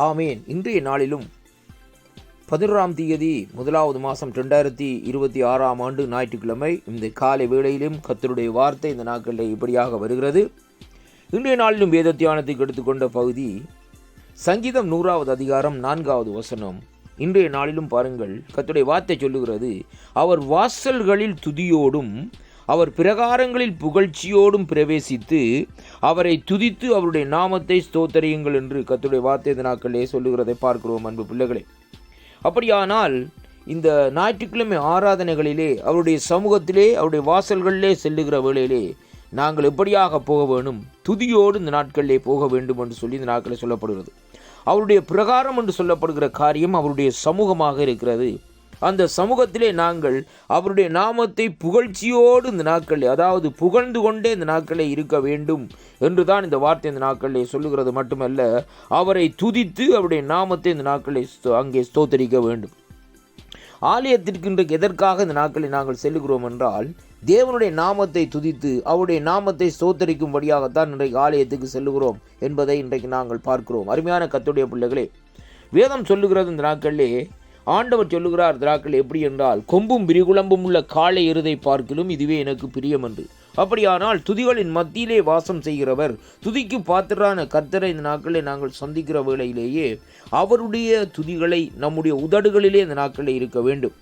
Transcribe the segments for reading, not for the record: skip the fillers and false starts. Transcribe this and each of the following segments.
ஆமேன். இன்றைய நாளிலும் 11ஆம் தேதி 1வது மாதம் 2026ஆம் ஆண்டு ஞாயிற்றுக்கிழமை இந்த காலை வேளையிலும் கர்த்தருடைய வார்த்தை இந்த நாட்களில் இப்படியாக வருகிறது. இன்றைய நாளிலும் வேத தியானத்துக்கு எடுத்துக்கொண்ட பகுதி சங்கீதம் 100வது அதிகாரம் 4வது வசனம். இன்றைய நாளிலும் பாருங்கள், கர்த்தருடைய வார்த்தை சொல்லுகிறது, அவர் வாசல்களில் துதியோடும் அவர் பிரகாரங்களில் புகழ்ச்சியோடும் பிரவேசித்து அவரை துதித்து அவருடைய நாமத்தை ஸ்தோத்தரியுங்கள் என்று கர்த்தருடைய வார்த்தை இந்த நாட்களிலே சொல்லுகிறதை பார்க்கிறோம். அன்பு பிள்ளைகளே, அப்படியானால் இந்த ஞாயிற்றுக்கிழமை ஆராதனைகளிலே அவருடைய சமூகத்திலே அவருடைய வாசல்களிலே செல்லுகிற வேளையிலே நாங்கள் எப்படியாக போக வேணும்? துதியோடு இந்த நாட்களிலே போக வேண்டும் என்று சொல்லி இந்த நாட்களில் சொல்லப்படுகிறது. அவருடைய பிரகாரம் என்று சொல்லப்படுகிற காரியம் அவருடைய சமூகமாக இருக்கிறது. அந்த சமூகத்திலே நாங்கள் அவருடைய நாமத்தை புகழ்ச்சியோடு இந்த நாட்களில், அதாவது புகழ்ந்து கொண்டே இந்த நாட்களில் இருக்க வேண்டும் என்றுதான் இந்த வார்த்தை இந்த நாட்களில் சொல்லுகிறது. மட்டுமல்ல, அவரை துதித்து அவருடைய நாமத்தை இந்த நாட்களில் அங்கே ஸ்தோத்தரிக்க வேண்டும். ஆலயத்திற்கு இன்றைக்கு எதற்காக இந்த நாட்களில் நாங்கள் செல்லுகிறோம் என்றால், தேவனுடைய நாமத்தை துதித்து அவருடைய நாமத்தை ஸ்தோத்தரிக்கும்படியாகத்தான் இன்றைக்கு ஆலயத்துக்கு செல்லுகிறோம் என்பதை இன்றைக்கு நாங்கள் பார்க்கிறோம். அருமையான கர்த்தருடைய பிள்ளைகளே, வேதம் சொல்லுகிறது இந்த நாட்களிலே, ஆண்டவர் சொல்லுகிறார் திராக்கள் எப்படி என்றால், கொம்பும் விரிகுளம்பும் உள்ள காளை எருதை பார்க்கிலும் இதுவே எனக்கு பிரியம் என்று. அப்படியானால் துதிகளின் மத்தியிலே வாசம் செய்கிறவர், துதிக்கு பாத்திரான கர்த்தரை இந்த நாட்களிலே நாங்கள் சந்திக்கிற வேளையிலேயே அவருடைய துதிகளை நம்முடைய உதடுகளிலே இந்த நாட்களிலே இருக்க வேண்டும்.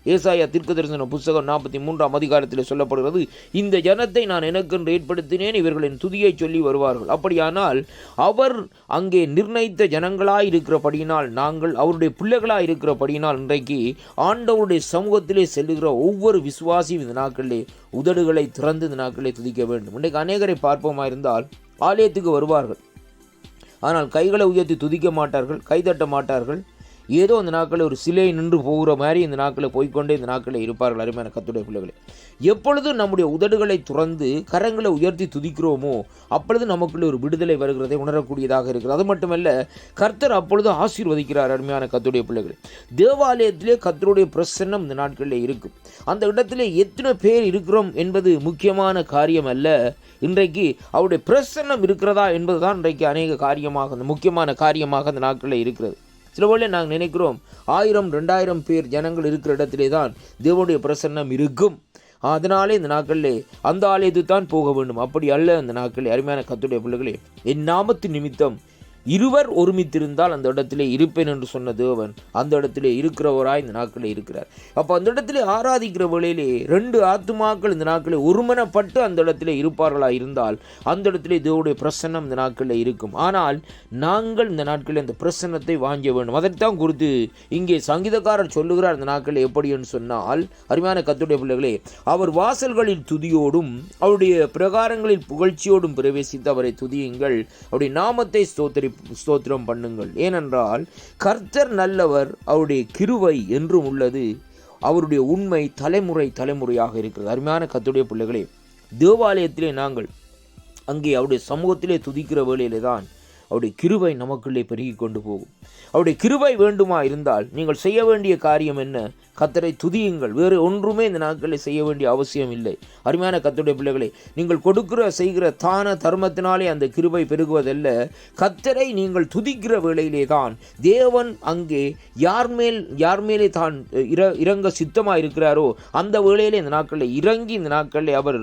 ஏசாயா தீர்க்கதரிசன புத்தகம் 43ஆம் அதிகாரத்தில் சொல்லப்படுகிறது, இந்த ஜனத்தை நான் எனக்கென்று ஏற்படுத்தினேன், இவர்களின் துதியை சொல்லி வருவார்கள். அப்படியானால் அவர் அங்கே நிர்ணயித்த ஜனங்களாய் இருக்கிறபடியினால், நாங்கள் அவருடைய பிள்ளைகளாய் இருக்கிறபடியினால் இன்றைக்கு ஆண்டவருடைய சமூகத்திலே செல்லுகிற ஒவ்வொரு விசுவாசியும் இந்த நாட்களிலே உதடுகளை திறந்து இந்த நாட்களிலே துதிக்க வேண்டும். இன்றைக்கு அநேகரை பார்ப்போமா இருந்தால் ஆலயத்துக்கு வருவார்கள், ஆனால் கைகளை உயர்த்தி துதிக்க மாட்டார்கள், கைதட்ட மாட்டார்கள். ஏதோ இந்த நாட்களில் ஒரு சிலை நின்று போகிற மாதிரி இந்த நாட்களில் போய்கொண்டே இந்த நாட்களில் இருப்பார்கள். அருமையான கர்த்தருடைய பிள்ளைகளே, எப்பொழுது நம்முடைய உதடுகளை துறந்து கரங்களை உயர்த்தி துதிக்கிறோமோ அப்பொழுது நமக்குள்ள ஒரு விடுதலை வருகிறதை உணரக்கூடியதாக இருக்கிறது. அது மட்டுமல்ல, கர்த்தர் அப்பொழுது ஆசீர்வதிக்கிறார். அருமையான கர்த்தருடைய பிள்ளைகளே, தேவாலயத்திலே கர்த்தருடைய பிரசன்னம் இந்த நாட்களில் இருக்கும். அந்த இடத்திலே எத்தனை பேர் இருக்கிறோம் என்பது முக்கியமான காரியம் அல்ல. இன்றைக்கு அவருடைய பிரசன்னம் இருக்கிறதா என்பதுதான் இன்றைக்கு அநேக காரியமாக, அந்த முக்கியமான காரியமாக அந்த நாட்களில் இருக்கிறது. சில வேளை நாங்கள் நினைக்கிறோம் 1000-2000 பேர் ஜனங்கள் இருக்கிற இடத்திலே தான் தேவனுடைய பிரசன்னம் இருக்கும், அதனாலே இந்த நாட்களிலே அந்த ஆலயத்துக்கு தான் போக வேண்டும். அப்படி அல்ல. இந்த நாட்களில் அருமையான கர்த்தருடைய பிள்ளைகளே, என் நாமத்து நிமித்தம் இருவர் ஒருமித்திருந்தால் அந்த இடத்திலே இருப்பேன் என்று சொன்ன தேவன் அந்த இடத்திலே இருக்கிறவராய் இந்த நாட்களில் இருக்கிறார். அப்போ அந்த இடத்திலே ஆராதிக்கிற வேளையிலே 2 ஆத்துமாக்கள் இந்த நாட்களில் ஒருமனப்பட்டு அந்த இடத்திலே இருப்பார்களாக இருந்தால் அந்த இடத்திலே தேவனுடைய பிரசன்னம் இந்த நாட்களில் இருக்கும். ஆனால் நாங்கள் இந்த நாட்களில் அந்த பிரசன்னத்தை வாங்க வேண்டும். அதைத்தான் குறித்து இங்கே சங்கீதக்காரர் சொல்லுகிறார். இந்த நாட்களில் எப்படி என்று சொன்னால், அருமையான கர்த்தருடைய பிள்ளைகளே, அவர் வாசல்களில் துதியோடும் அவருடைய பிரகாரங்களில் புகழ்ச்சியோடும் பிரவேசித்து அவரை துதியுங்கள், அவருடைய நாமத்தை ஸ்தோத்திரம் பண்ணுங்கள். ஏனென்றால் கர்த்தர் நல்லவர், அவருடைய கிருபை என்றும் உள்ளது, அவருடைய உண்மை தலைமுறையாக இருக்கிறது. அருமையான கர்த்தருடைய பிள்ளைகளே, தேவாலயத்திலே நாங்கள் அங்கே அவருடைய சமூகத்திலே துதிக்கிற வேளையிலே தான் அவருடைய கிருபை நமக்குள்ளே பெருகி கொண்டு போகும். அவருடைய கிருபை வேண்டுமா இருந்தால் நீங்கள் செய்ய வேண்டிய காரியம் என்ன? கர்த்தரை துதியுங்கள். வேறு ஒன்றுமே இந்த நாட்களில் செய்ய வேண்டிய அவசியம் இல்லை. அருமையான கர்த்தருடைய பிள்ளைகளே, நீங்கள் செய்கிற தான தர்மத்தினாலே அந்த கிருபை பெருகுவதல்ல. கர்த்தரை நீங்கள் துதிக்கிற வேளையிலே தான் தேவன் அங்கே யார் மேலே தான் இறங்க சித்தமாக இருக்கிறாரோ அந்த வேளையிலே இந்த நாட்களில் இறங்கி இந்த நாட்களில் அவர்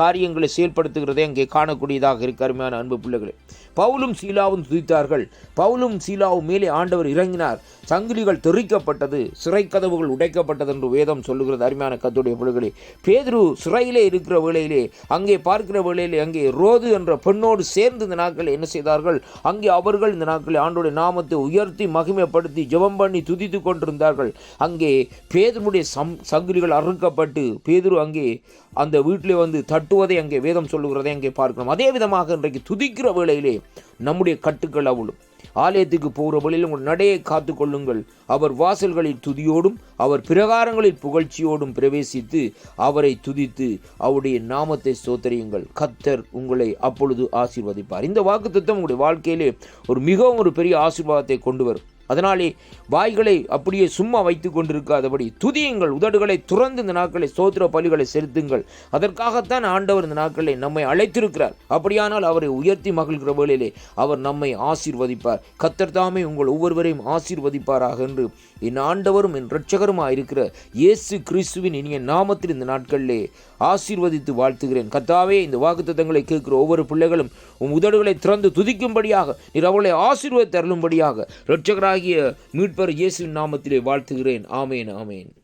காரியங்களை செயல்படுத்துகிறதை அங்கே காணக்கூடியதாக இருக்கு. அருமையான அன்பு பிள்ளைகளே, பவுலும் சீலாவும் துதித்தார்கள். பவுலும் சீலாவும் மேலே ஆண்டவர் இறங்கினார். சங்கிலிகள் தெறிக்கப்பட்டது, சிறை கதவுகள் உடைக்கப்பட்டது என்று வேதம் சொல்லுகிறது. அருமையான கர்த்தருடைய பிள்ளைகளே, பேதுரு சிறையிலே இருக்கிற வேளையிலே அங்கே பார்க்கிற வேளையிலே அங்கே ரோது என்ற பெண்ணோடு சேர்ந்து இந்த நாட்களில் என்ன செய்தார்கள்? அங்கே அவர்கள் இந்த நாட்களில் ஆண்டவருடைய நாமத்தை உயர்த்தி மகிமைப்படுத்தி ஜெபம் பண்ணி துதித்து கொண்டிருந்தார்கள். அங்கே பேதுருடைய சங்கிலிகள் அறுக்கப்பட்டு பேதுரு அங்கே அந்த வீட்டிலே வந்து தட்டுவதை அங்கே வேதம் சொல்லுகிறதை அங்கே பார்க்கணும். அதே விதமாக இன்றைக்கு துதிக்கிற வேளையிலே நம்முடைய கட்டுக்கள் அவுளும். ஆலயத்துக்கு போகிற வழியில் உங்கள் நடையை காத்து கொள்ளுங்கள். அவர் வாசல்களில் துதியோடும் அவர் பிரகாரங்களில் புகழ்ச்சியோடும் பிரவேசித்து அவரை துதித்து அவருடைய நாமத்தை ஸ்தோத்தரியுங்கள். கர்த்தர் உங்களை அப்பொழுது ஆசீர்வதிப்பார். இந்த வாக்குத்தத்தம் உங்களுடைய வாழ்க்கையிலே மிகவும் ஒரு பெரிய ஆசீர்வாதத்தை கொண்டு வரும். அதனாலே வாய்களை அப்படியே சும்மா வைத்து கொண்டிருக்காதபடி துதியுங்கள், உதடுகளை துறந்து இந்த நாட்களை ஸ்தோத்திர பலிகளை செலுத்துங்கள். அதற்காகத்தான் ஆண்டவர் இந்த நாட்களை நம்மை அழைத்திருக்கிறார். அப்படியானால் அவரை உயர்த்தி மகிழ்கிற வேளையிலே அவர் நம்மை ஆசீர்வதிப்பார். கர்த்தர் தாமே உங்கள் ஒவ்வொருவரையும் ஆசீர்வதிப்பாராக என்று என் ஆண்டவரும் என் இரட்சகருமாய் இருக்கிற இயேசு கிறிஸ்துவின் இனிய நாமத்தில் இந்த நாட்களிலே ஆசீர்வதித்து வாழ்த்துகிறேன். கர்த்தாவே, இந்த வாக்குத்தத்தங்களை கேட்கிற ஒவ்வொரு பிள்ளைகளும் உதடுகளை திறந்து துதிக்கும்படியாக நீர் அவளை ஆசீர்வதித்து அருளும்படியாக இரட்சகராகிய மீட்பர் இயேசுவின் நாமத்திலே வாழ்த்துகிறேன். ஆமேன், ஆமேன்.